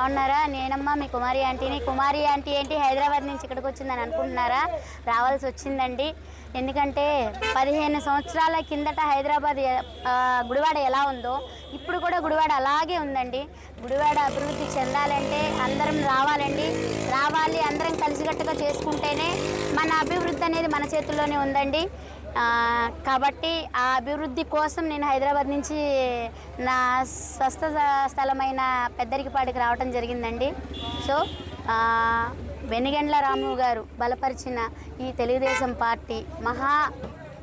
బాగున్నారా? నేనమ్మా మీ కుమారి ఆంటీని. కుమారి ఆంటీ ఏంటి హైదరాబాద్ నుంచి ఇక్కడికి వచ్చిందని అనుకుంటున్నారా? రావాల్సి వచ్చిందండి. ఎందుకంటే 15 సంవత్సరాల కిందట హైదరాబాద్ గుడివాడ ఎలా ఉందో ఇప్పుడు కూడా గుడివాడ అలాగే ఉందండి. గుడివాడ అభివృద్ధి చెందాలంటే అందరం రావాలండి. రావాలి, అందరం కలిసికట్టుగా చేసుకుంటేనే మన అభివృద్ధి అనేది మన చేతుల్లోనే ఉందండి. కాబట్టి ఆ అభివృద్ధి కోసం నేను హైదరాబాద్ నుంచి నా స్వస్థ స్థలమైన పెద్దరికపాడికి రావడం జరిగిందండి. సో వెనిగండ్ల రాము గారు బలపరిచిన ఈ తెలుగుదేశం పార్టీ మహా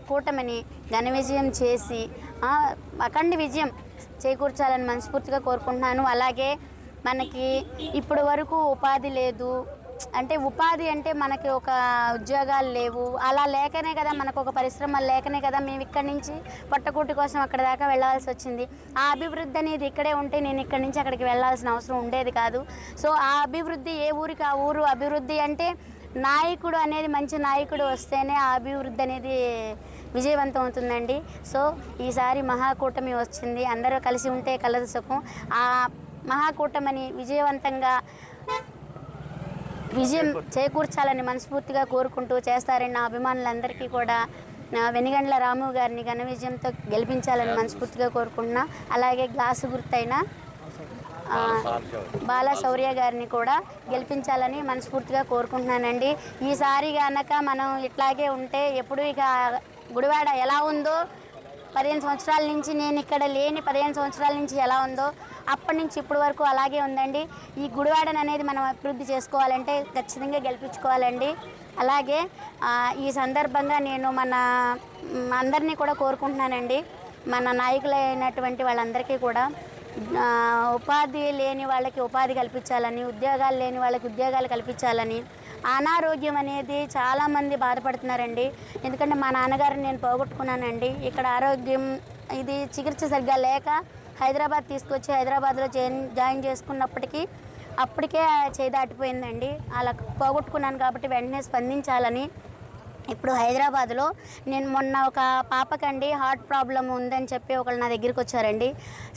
కూటమిని ఘన విజయం చేసి అఖండ విజయం చేకూర్చాలని మనస్ఫూర్తిగా కోరుకుంటున్నాను. అలాగే మనకి ఇప్పటి వరకు ఉపాధి లేదు అంటే ఉపాధి అంటే మనకి ఒక ఉద్యోగాలు లేవు, అలా లేకనే కదా మనకు ఒక పరిశ్రమలు లేకనే కదా మేము ఇక్కడి నుంచి పొట్టకూటి కోసం అక్కడ దాకా వెళ్ళాల్సి వచ్చింది. ఆ అభివృద్ధి అనేది ఇక్కడే ఉంటే నేను ఇక్కడి నుంచి అక్కడికి వెళ్ళాల్సిన అవసరం ఉండేది కాదు. సో ఆ అభివృద్ధి ఏ ఊరికి ఆ ఊరు అభివృద్ధి అంటే నాయకుడు అనేది మంచి నాయకుడు వస్తేనే ఆ అభివృద్ధి అనేది విజయవంతం అవుతుందండి. సో ఈసారి మహాకూటమి వచ్చింది, అందరూ కలిసి ఉంటే కలదు సుఖం. ఆ మహాకూటమిని విజయవంతంగా విజయం చేకూర్చాలని మనస్ఫూర్తిగా కోరుకుంటూ చేస్తారని నా అభిమానులందరికీ కూడా వెనిగండ్ల రాము గారిని ఘన విజయంతో గెలిపించాలని మనస్ఫూర్తిగా కోరుకుంటున్నా. అలాగే గ్లాసు గుర్తైన బాల శౌర్య గారిని కూడా గెలిపించాలని మనస్ఫూర్తిగా కోరుకుంటున్నానండి. ఈసారి కనుక మనం ఇట్లాగే ఉంటే ఎప్పుడు ఇక గుడివాడ ఎలా ఉందో 15 సంవత్సరాల నుంచి నేను ఇక్కడ లేని 15 సంవత్సరాల నుంచి ఎలా ఉందో అప్పటి నుంచి ఇప్పటి వరకు అలాగే ఉందండి. ఈ గుడివాడను అనేది మనం అభివృద్ధి చేసుకోవాలంటే ఖచ్చితంగా గెలిపించుకోవాలండి. అలాగే ఈ సందర్భంగా నేను మన అందరినీ కూడా కోరుకుంటున్నానండి, మన నాయకులైనటువంటి వాళ్ళందరికీ కూడా ఉపాధి లేని వాళ్ళకి ఉపాధి కల్పించాలని, ఉద్యోగాలు లేని వాళ్ళకి ఉద్యోగాలు కల్పించాలని. అనారోగ్యం అనేది చాలామంది బాధపడుతున్నారండి. ఎందుకంటే మా నాన్నగారిని నేను పోగొట్టుకున్నానండి. ఇక్కడ ఆరోగ్యం ఇది చికిత్స సరిగ్గా లేక హైదరాబాద్ తీసుకొచ్చి హైదరాబాద్లో జాయిన్ చేసుకున్నప్పటికీ అప్పటికే చేయి దాటిపోయిందండి. అలా పోగొట్టుకున్నాను కాబట్టి వెంటనే స్పందించాలని ఇప్పుడు హైదరాబాద్లో నేను మొన్న ఒక పాపకండి హార్ట్ ప్రాబ్లం ఉందని చెప్పి ఒకళ్ళు నా దగ్గరికి వచ్చారండి.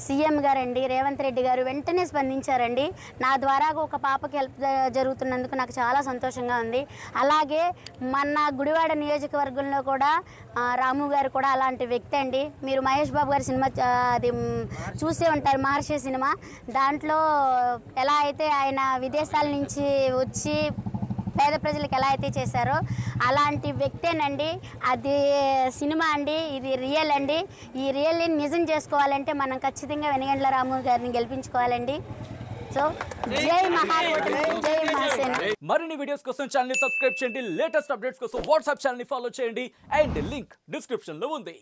సీఎం గారండి రేవంత్ రెడ్డి గారు వెంటనే స్పందించారండి. నా ద్వారా ఒక పాపకి హెల్ప్ జరుగుతున్నందుకు నాకు చాలా సంతోషంగా ఉంది. అలాగే మన గుడివాడ నియోజకవర్గంలో కూడా రాము గారు కూడా అలాంటి వ్యక్తి అండి. మీరు మహేష్ బాబు గారి సినిమా అది చూసే ఉంటారు, మహర్షి సినిమా. దాంట్లో ఎలా అయితే ఆయన విదేశాల నుంచి వచ్చి పేద ప్రజలకు ఎలా అయితే చేశారో అలాంటి వ్యక్తేనండి. అది సినిమా అండి, ఇది రియల్ అండి. ఈ రియల్ని నిజం చేసుకోవాలంటే మనం ఖచ్చితంగా వెనిగండ్ల రాము గారిని గెలిపించుకోవాలండి. సో జై మహాకూటమి, జై మహాసేన. మరిన్ని వీడియోస్ కోసం ఛానల్ ని సబ్స్క్రైబ్ చేయండి. లేటెస్ట్ అప్డేట్స్ కోసం వాట్సాప్ ఛానల్ ని ఫాలో చేయండి. అండ్ లింక్ డిస్క్రిప్షన్ లో ఉంది.